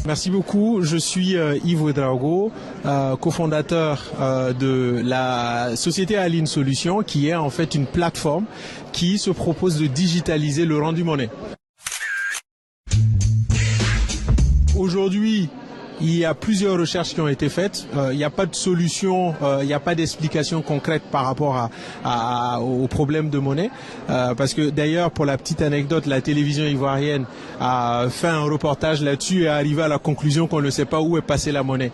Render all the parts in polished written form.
Merci beaucoup. Je suis Yves Ouedraogo, cofondateur de la société Aline Solutions, qui est en fait une plateforme qui se propose de digitaliser le rendu monnaie. Aujourd'hui, il y a plusieurs recherches qui ont été faites. Il n'y a pas de solution, il n'y a pas d'explication concrète par rapport au problème de monnaie. Parce que d'ailleurs, pour la petite anecdote, la télévision ivoirienne a fait un reportage là-dessus et est arrivé à la conclusion qu'on ne sait pas où est passée la monnaie.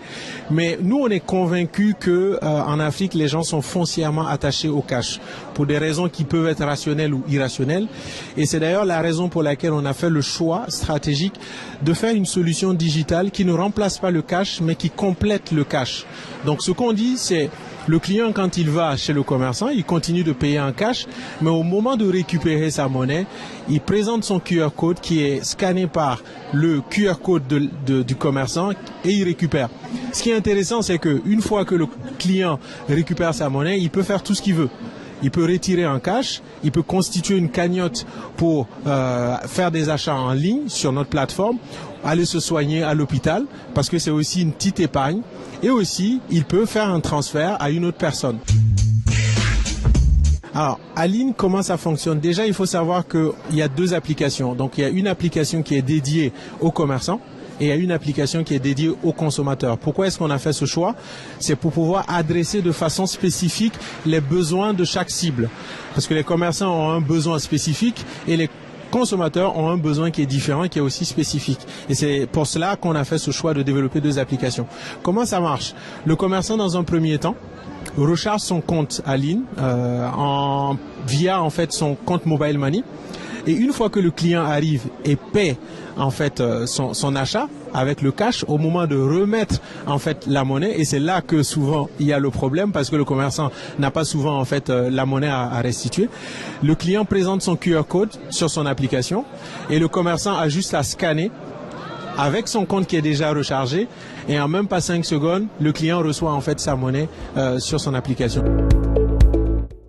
Mais nous, on est convaincus que en Afrique, les gens sont foncièrement attachés au cash pour des raisons qui peuvent être rationnelles ou irrationnelles. Et c'est d'ailleurs la raison pour laquelle on a fait le choix stratégique de faire une solution digitale qui ne remplace pas le cash, mais qui complète le cash. Donc ce qu'on dit, c'est le client, quand il va chez le commerçant, il continue de payer en cash, mais au moment de récupérer sa monnaie, il présente son QR code qui est scanné par le QR code du commerçant et il récupère. Ce qui est intéressant, c'est qu'une fois que le client récupère sa monnaie, il peut faire tout ce qu'il veut. Il peut retirer en cash, il peut constituer une cagnotte pour faire des achats en ligne sur notre plateforme, aller se soigner à l'hôpital, parce que c'est aussi une petite épargne. Et aussi, il peut faire un transfert à une autre personne. Alors, Aline, comment ça fonctionne? Déjà, il faut savoir qu'il y a deux applications. Donc, il y a une application qui est dédiée aux commerçants et il y a une application qui est dédiée aux consommateurs. Pourquoi est-ce qu'on a fait ce choix? C'est pour pouvoir adresser de façon spécifique les besoins de chaque cible. Parce que les commerçants ont un besoin spécifique et les consommateurs ont un besoin qui est différent, qui est aussi spécifique. Et c'est pour cela qu'on a fait ce choix de développer deux applications. Comment ça marche? Le commerçant, dans un premier temps, recharge son compte Aline via en fait son compte Mobile Money. Et une fois que le client arrive et paie en fait son achat avec le cash, au moment de remettre en fait la monnaie, et c'est là que souvent il y a le problème parce que le commerçant n'a pas souvent en fait la monnaie à restituer. Le client présente son QR code sur son application et le commerçant a juste à scanner avec son compte qui est déjà rechargé et en même pas 5 secondes, le client reçoit en fait sa monnaie sur son application.